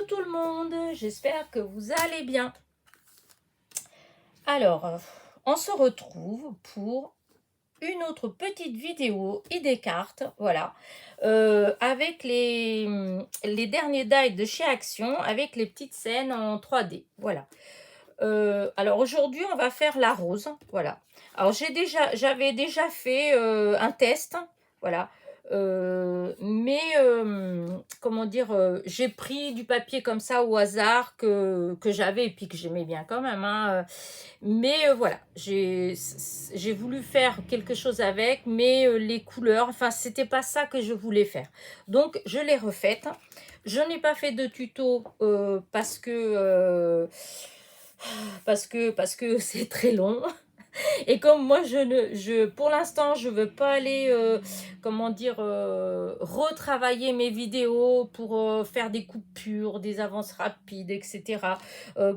tout le monde, j'espère que vous allez bien. Alors, on se retrouve pour une autre petite vidéo idée carte, voilà, avec les derniers die de chez Action, avec les petites scènes en 3D, voilà. Alors aujourd'hui, on va faire la rose, voilà. Alors j'avais déjà fait un test, voilà. Comment dire, j'ai pris du papier comme ça au hasard que j'avais et puis que j'aimais bien quand même, hein. Voilà, j'ai voulu faire quelque chose avec, mais les couleurs, enfin c'était pas ça que je voulais faire. Donc je l'ai refaite. Je n'ai pas fait de tuto parce que c'est très long. Et comme moi, pour l'instant, je veux pas aller, comment dire, retravailler mes vidéos pour faire des coupures, des avances rapides, etc.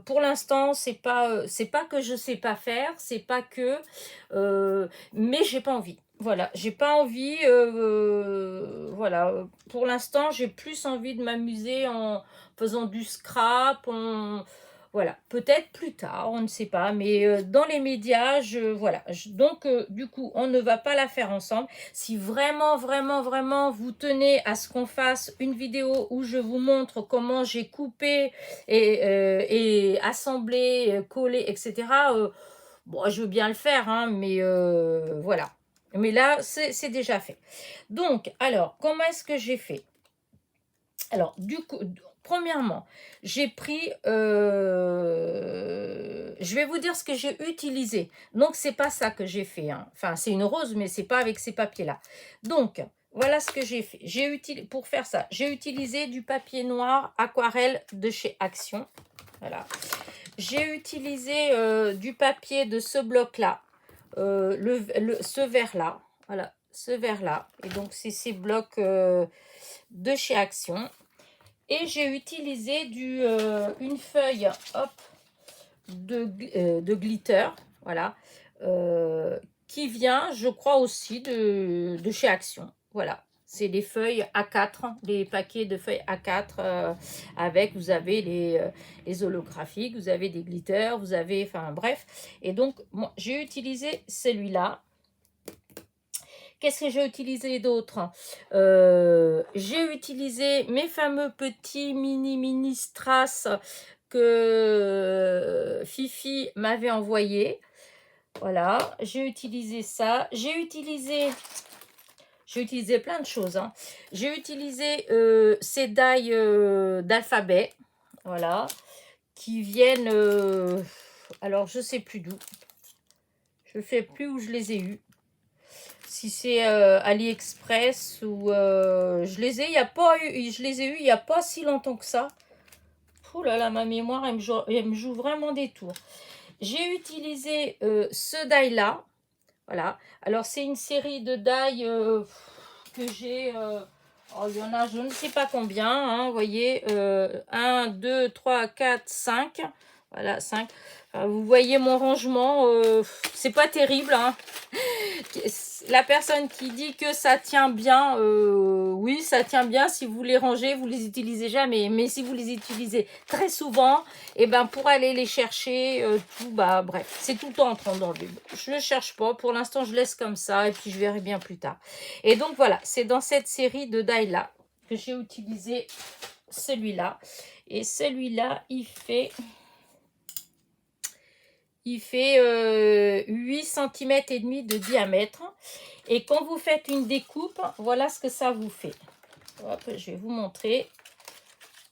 Pour l'instant, c'est pas que je sais pas faire, c'est pas que, mais j'ai pas envie. Voilà, j'ai pas envie. Voilà, pour l'instant, j'ai plus envie de m'amuser en faisant du scrap, voilà, peut-être plus tard, on ne sait pas, mais dans les médias, voilà. Donc, du coup, on ne va pas la faire ensemble. Si vraiment, vraiment, vraiment, vous tenez à ce qu'on fasse une vidéo où je vous montre comment j'ai coupé et assemblé, collé, etc., bon, je veux bien le faire, hein, mais voilà. Mais là, c'est déjà fait. Donc, alors, comment est-ce que j'ai fait? Alors, du coup, premièrement, j'ai pris, je vais vous dire ce que j'ai utilisé. Donc, c'est pas ça que j'ai fait, hein. Enfin, c'est une rose, mais c'est pas avec ces papiers-là. Donc, voilà ce que j'ai fait. Pour faire ça, j'ai utilisé du papier noir aquarelle de chez Action. Voilà. J'ai utilisé du papier de ce bloc-là, ce vert-là. Voilà, ce vert-là. Et donc, c'est ces blocs de chez Action. Et j'ai utilisé une feuille de glitter, voilà, qui vient, je crois aussi, de chez Action. Voilà, c'est les feuilles A4, les paquets de feuilles A4 avec, vous avez les holographiques, vous avez des glitters, vous avez, enfin bref. Et donc, moi, j'ai utilisé celui-là. Qu'est-ce que j'ai utilisé d'autre? J'ai utilisé mes fameux petits mini strass que Fifi m'avait envoyé. Voilà, j'ai utilisé ça. J'ai utilisé plein de choses, hein. J'ai utilisé ces die d'alphabet, voilà, qui viennent, alors je sais plus d'où. Je ne sais plus où je les ai eus. Si c'est AliExpress ou je les ai eus il n'y a pas si longtemps que ça. Ouh là là, ma mémoire elle me joue vraiment des tours. J'ai utilisé ce die là, voilà. Alors c'est une série de die que j'ai, il y en a je ne sais pas combien, hein, vous voyez, 1, 2, 3, 4, 5, voilà, 5. Vous voyez mon rangement, c'est pas terrible, hein. La personne qui dit que ça tient bien, oui, ça tient bien. Si vous les rangez, vous les utilisez jamais. Mais si vous les utilisez très souvent, et ben pour aller les chercher, tout, bah bref, c'est tout le temps en train d'enlever. Je ne cherche pas. Pour l'instant, je laisse comme ça et puis je verrai bien plus tard. Et donc voilà, c'est dans cette série de die là que j'ai utilisé celui-là. Et celui-là, il fait 8 cm et demi de diamètre. Et quand vous faites une découpe, voilà ce que ça vous fait. Hop, je vais vous montrer.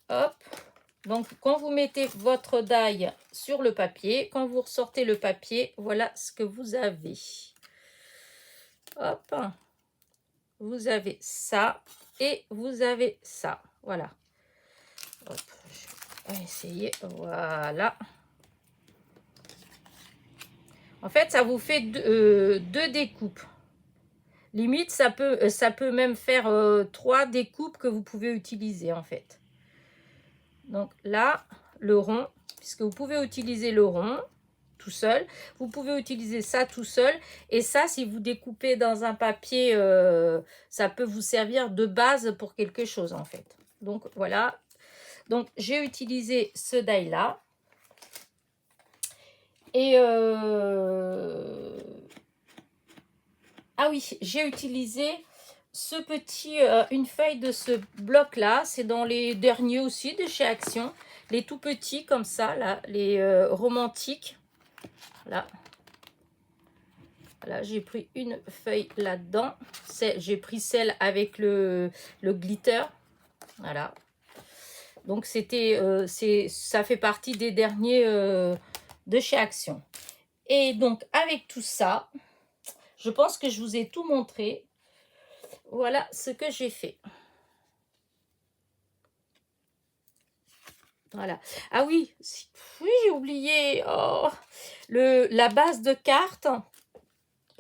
Hop. Donc, quand vous mettez votre die sur le papier, quand vous ressortez le papier, voilà ce que vous avez. Hop. Vous avez ça et vous avez ça. Voilà. Hop, je vais essayer. Voilà. En fait, ça vous fait deux découpes. Limite, ça peut même faire 3 découpes que vous pouvez utiliser, en fait. Donc là, le rond, puisque vous pouvez utiliser le rond tout seul. Vous pouvez utiliser ça tout seul. Et ça, si vous découpez dans un papier, ça peut vous servir de base pour quelque chose, en fait. Donc, voilà. Donc, j'ai utilisé ce die-là. Et ah oui, j'ai utilisé ce petit, une feuille de ce bloc-là. C'est dans les derniers aussi de chez Action. Les tout petits comme ça, là, les romantiques. Là. Voilà, j'ai pris une feuille là-dedans. J'ai pris celle avec le glitter. Voilà. Donc, c'était, ça fait partie des derniers de chez Action. Et donc, avec tout ça, je pense que je vous ai tout montré. Voilà ce que j'ai fait. Voilà. Ah oui, oui, j'ai oublié. Oh, la base de carte,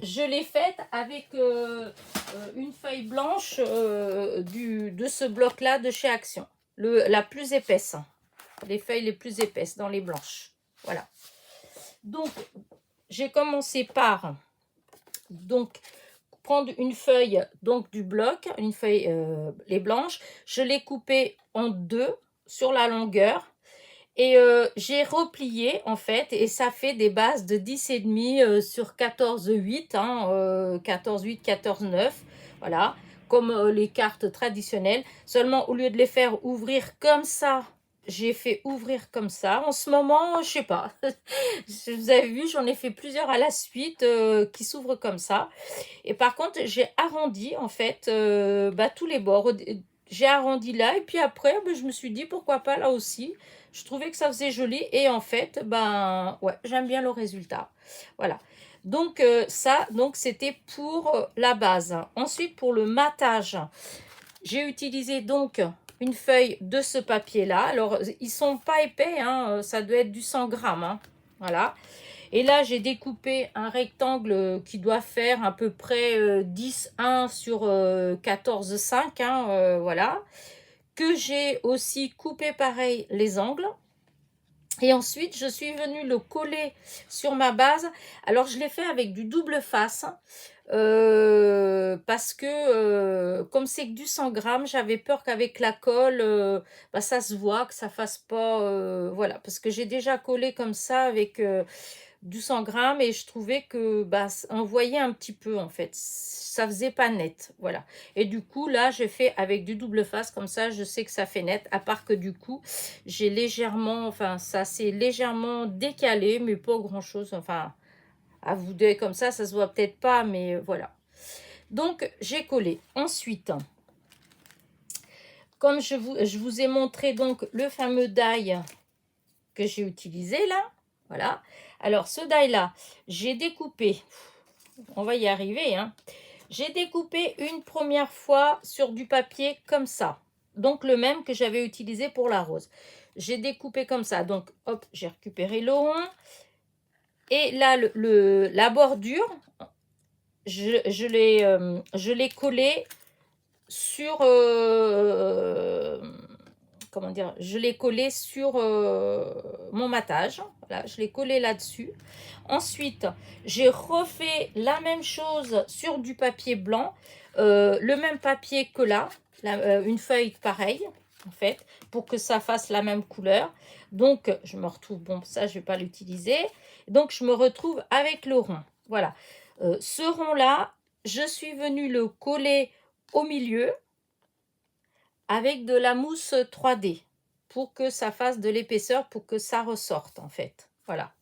je l'ai faite avec une feuille blanche de ce bloc-là de chez Action. La plus épaisse. Les feuilles les plus épaisses dans les blanches. Voilà. Donc, j'ai commencé par prendre une feuille donc du bloc, une feuille les blanches. Je l'ai coupée en deux sur la longueur. Et j'ai replié en fait, et ça fait des bases de 10,5 sur 14,8, 14,8, 14,9, voilà, comme les cartes traditionnelles. Seulement, au lieu de les faire ouvrir comme ça, j'ai fait ouvrir comme ça. En ce moment, je sais pas, vous avez vu, j'en ai fait plusieurs à la suite qui s'ouvrent comme ça. Et par contre, j'ai arrondi en fait tous les bords. J'ai arrondi là, et puis après, je me suis dit pourquoi pas là aussi. Je trouvais que ça faisait joli, et en fait, ouais, j'aime bien le résultat. Voilà. Donc, donc c'était pour la base. Ensuite, pour le matage, j'ai utilisé donc une feuille de ce papier-là. Alors, ils sont pas épais, hein, ça doit être du 100 grammes. Hein, voilà. Et là, j'ai découpé un rectangle qui doit faire à peu près 10,1 sur 14,5. Hein, voilà. Que j'ai aussi coupé pareil les angles. Et ensuite, je suis venue le coller sur ma base. Alors, je l'ai fait avec du double face. Parce que comme c'est que du 100 grammes, j'avais peur qu'avec la colle, ça se voit, que ça fasse pas... voilà, parce que j'ai déjà collé comme ça avec du 100 grammes, et je trouvais que on voyait un petit peu en fait, ça faisait pas net, voilà. Et du coup là j'ai fait avec du double face, comme ça je sais que ça fait net, à part que du coup j'ai légèrement, enfin ça s'est légèrement décalé, mais pas grand chose, enfin à vous deux comme ça se voit peut-être pas, mais voilà. Donc j'ai collé. Ensuite, comme je vous ai montré donc le fameux die que j'ai utilisé là, voilà. Alors, ce die-là, j'ai découpé, on va y arriver, hein. J'ai découpé une première fois sur du papier comme ça. Donc, le même que j'avais utilisé pour la rose. J'ai découpé comme ça. Donc, hop, j'ai récupéré le rond. Et là, la bordure, je l'ai collé sur... comment dire, je l'ai collé sur mon matage. Voilà, je l'ai collé là-dessus. Ensuite, j'ai refait la même chose sur du papier blanc, le même papier que là, une feuille pareille, en fait, pour que ça fasse la même couleur. Donc, je me retrouve, bon, ça, je ne vais pas l'utiliser. Donc, je me retrouve avec le rond. Voilà. Ce rond-là, je suis venue le coller au milieu avec de la mousse 3D pour que ça fasse de l'épaisseur, pour que ça ressorte en fait. Voilà.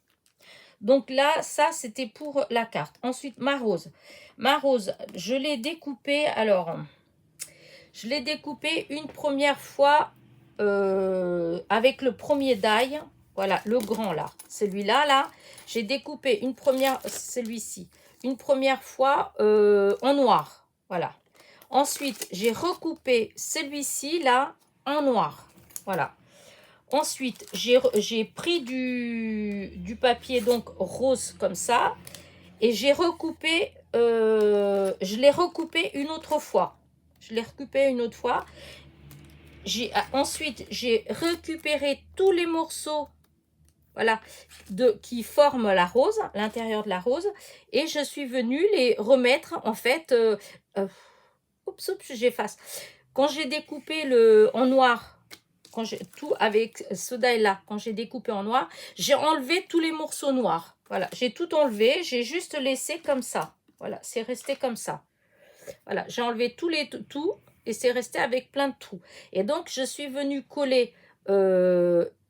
Donc là, ça c'était pour la carte. Ensuite, ma rose. Ma rose, je l'ai découpée. Alors, je l'ai découpée une première fois avec le premier die. Voilà, le grand là. Celui-là, là, j'ai découpé une première, celui-ci, une première fois en noir. Voilà. Ensuite, j'ai recoupé celui-ci là en noir. Voilà. Ensuite, j'ai pris du papier donc rose comme ça, et j'ai recoupé, je l'ai recoupé une autre fois. Je l'ai recoupé une autre fois. Ensuite, j'ai récupéré tous les morceaux, voilà, qui forment la rose, l'intérieur de la rose, et je suis venue les remettre en fait. Oups, j'efface. Quand j'ai découpé en noir quand j'ai tout avec ce die-là, quand j'ai découpé en noir, j'ai enlevé tous les morceaux noirs. Voilà, j'ai tout enlevé, j'ai juste laissé comme ça. Voilà, c'est resté comme ça. Voilà, j'ai enlevé tout et c'est resté avec plein de trous. Et donc, je suis venue coller,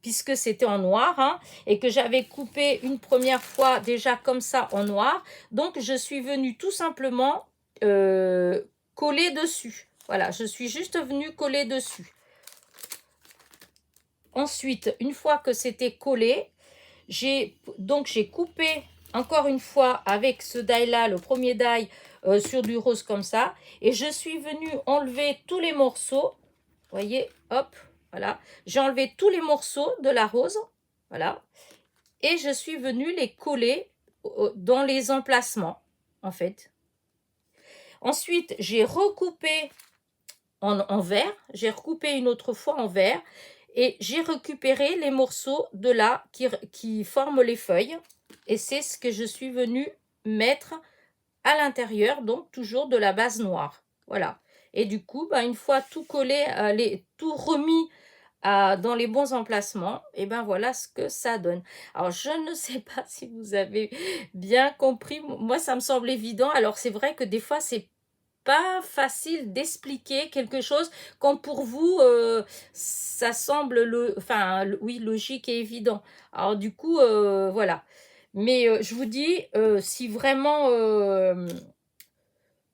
puisque c'était en noir, hein, et que j'avais coupé une première fois déjà comme ça en noir. Donc, je suis venue tout simplement coller dessus. Voilà, je suis juste venue coller dessus. Ensuite, une fois que c'était collé, j'ai coupé encore une fois avec ce die là, le premier die, sur du rose comme ça, et je suis venue enlever tous les morceaux. Voyez, hop, voilà, j'ai enlevé tous les morceaux de la rose, voilà, et je suis venue les coller dans les emplacements, en fait. Ensuite, j'ai recoupé en vert, j'ai recoupé une autre fois en vert, et j'ai récupéré les morceaux de là qui forment les feuilles, et c'est ce que je suis venue mettre à l'intérieur, donc toujours de la base noire. Voilà. Et du coup, une fois tout collé, tout remis dans les bons emplacements, et ben voilà ce que ça donne. Alors, je ne sais pas si vous avez bien compris. Moi, ça me semble évident. Alors, c'est vrai que des fois, c'est pas facile d'expliquer quelque chose quand pour vous ça semble oui, logique et évident. Alors du coup voilà, mais je vous dis, si vraiment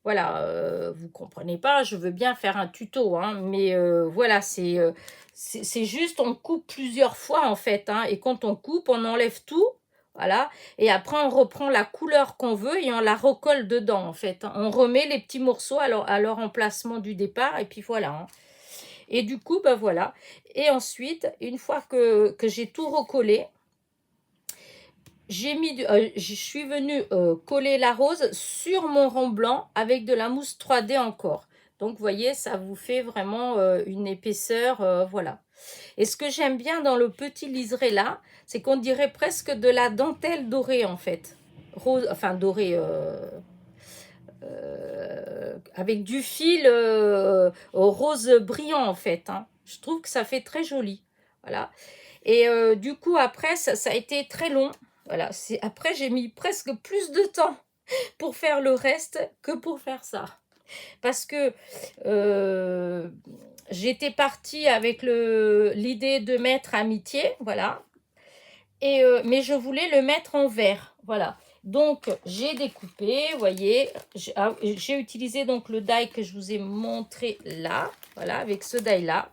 voilà, vous comprenez pas, je veux bien faire un tuto, hein, mais voilà, c'est juste, on coupe plusieurs fois en fait, hein, et quand on coupe, on enlève tout, voilà, et après on reprend la couleur qu'on veut et on la recolle dedans en fait, hein. On remet les petits morceaux à leur emplacement du départ, et puis voilà, hein. Et du coup, voilà. Et ensuite, une fois que j'ai tout recollé, je suis venue coller la rose sur mon rond blanc avec de la mousse 3D encore. Donc, vous voyez, ça vous fait vraiment une épaisseur, voilà. Et ce que j'aime bien dans le petit liseré là, c'est qu'on dirait presque de la dentelle dorée en fait. Rose, enfin dorée, avec du fil rose brillant en fait, hein. Je trouve que ça fait très joli. Voilà. Et du coup, après, ça a été très long. Voilà. Après, j'ai mis presque plus de temps pour faire le reste que pour faire ça. Parce que j'étais partie avec l'idée de mettre amitié, voilà. Et, mais je voulais le mettre en vert, voilà. Donc, j'ai découpé, vous voyez, j'ai utilisé donc le die que je vous ai montré là, voilà, avec ce die-là.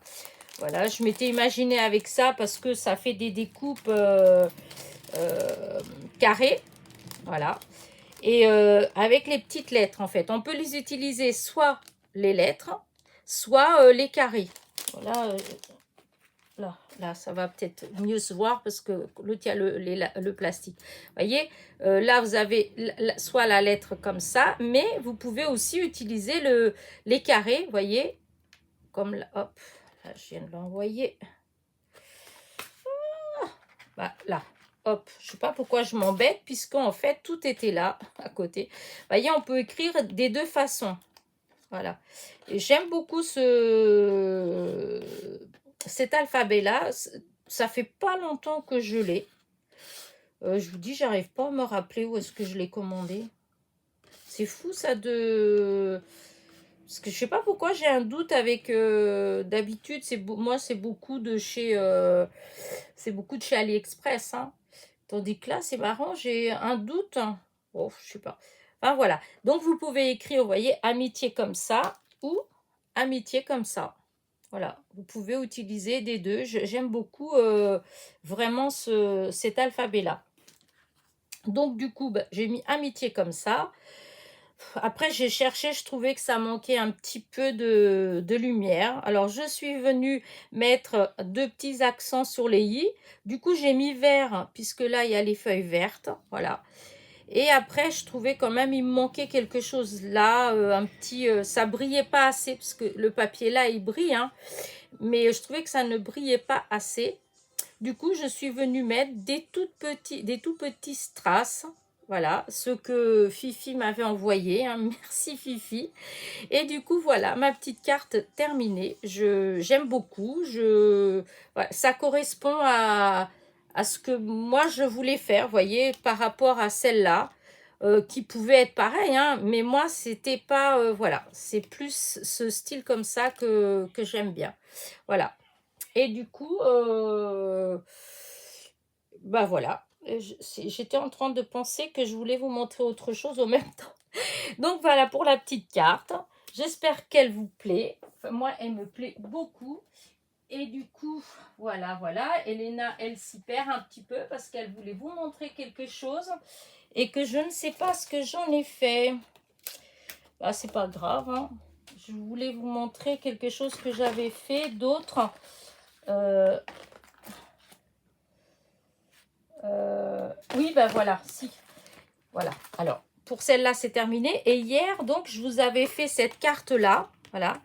Voilà, je m'étais imaginé avec ça parce que ça fait des découpes carrées, voilà. Et avec les petites lettres, en fait. On peut les utiliser soit les lettres, soit les carrés. Voilà, là, ça va peut-être mieux se voir parce que l'autre, il y a le plastique. Vous voyez, là, vous avez soit la lettre comme ça, mais vous pouvez aussi utiliser les carrés, vous voyez, comme là, hop, là, je viens de l'envoyer. Là, hop, je ne sais pas pourquoi je m'embête, puisqu'en fait, tout était là, à côté. Vous voyez, on peut écrire des deux façons. Voilà. Et j'aime beaucoup cet alphabet-là. Ça fait pas longtemps que je l'ai. Je vous dis, j'arrive pas à me rappeler où est-ce que je l'ai commandé. C'est fou ça de... Parce que je sais pas pourquoi j'ai un doute avec... D'habitude, moi c'est beaucoup de chez... c'est beaucoup de chez AliExpress, hein. Tandis que là, c'est marrant, j'ai un doute. Oh, je sais pas. Enfin voilà. Donc vous pouvez écrire, vous voyez, amitié comme ça ou amitié comme ça. Voilà, vous pouvez utiliser des deux. J'aime beaucoup vraiment cet alphabet-là. Donc, du coup, j'ai mis amitié comme ça. Après, j'ai cherché, je trouvais que ça manquait un petit peu de lumière. Alors, je suis venue mettre deux petits accents sur les i. Du coup, j'ai mis vert, puisque là, il y a les feuilles vertes. Voilà. Et après, je trouvais quand même, il me manquait quelque chose là, un petit... ça brillait pas assez, parce que le papier là, il brille, hein. Mais je trouvais que ça ne brillait pas assez. Du coup, je suis venue mettre des tout petits strass, Voilà, ce que Fifi m'avait envoyé, hein. Merci Fifi. Et du coup, voilà, ma petite carte terminée. J'aime beaucoup. Voilà, ça correspond à ce que moi, je voulais faire, vous voyez, par rapport à celle-là, qui pouvait être pareil, hein, mais moi, c'était pas... voilà, c'est plus ce style comme ça que j'aime bien. Voilà. Et du coup, bah voilà, j'étais en train de penser que je voulais vous montrer autre chose au même temps. Donc voilà pour la petite carte. J'espère qu'elle vous plaît. Enfin, moi, elle me plaît beaucoup. Et du coup, voilà. Elena, elle s'y perd un petit peu parce qu'elle voulait vous montrer quelque chose et que je ne sais pas ce que j'en ai fait. Bah, c'est pas grave, hein. Je voulais vous montrer quelque chose que j'avais fait d'autre. Oui, ben voilà, si. Voilà. Alors, pour celle-là, c'est terminé. Et hier, donc, je vous avais fait cette carte-là. Voilà.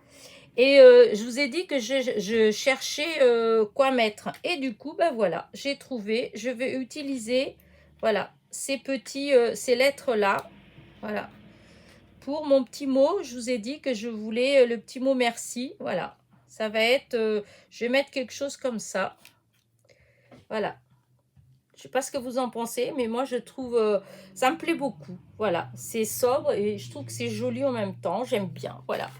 Et je vous ai dit que je cherchais quoi mettre. Et du coup, ben voilà, j'ai trouvé. Je vais utiliser, voilà, ces ces lettres-là. Voilà. Pour mon petit mot, je vous ai dit que je voulais le petit mot merci. Voilà. Ça va être, je vais mettre quelque chose comme ça. Voilà. Je ne sais pas ce que vous en pensez, mais moi, je trouve... ça me plaît beaucoup. Voilà, c'est sobre et je trouve que c'est joli en même temps. J'aime bien, voilà.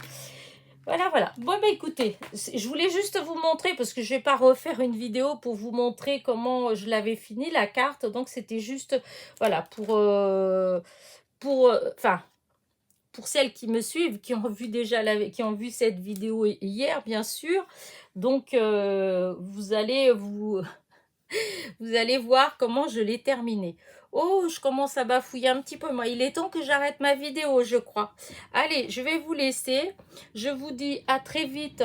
Voilà. Bon, bah écoutez, je voulais juste vous montrer, parce que je ne vais pas refaire une vidéo pour vous montrer comment je l'avais fini, la carte. Donc, c'était juste, voilà, enfin, pour celles qui me suivent, qui ont vu déjà qui ont vu cette vidéo hier, bien sûr. Donc, vous allez voir comment je l'ai terminé. Oh, je commence à bafouiller un petit peu. Moi, il est temps que j'arrête ma vidéo, je crois. Allez, je vais vous laisser. Je vous dis à très vite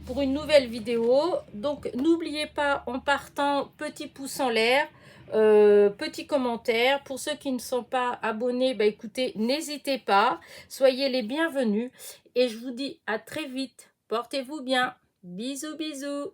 pour une nouvelle vidéo. Donc, n'oubliez pas, en partant, petit pouce en l'air, petit commentaire. Pour ceux qui ne sont pas abonnés, bah, écoutez, n'hésitez pas. Soyez les bienvenus. Et je vous dis à très vite. Portez-vous bien. Bisous, bisous.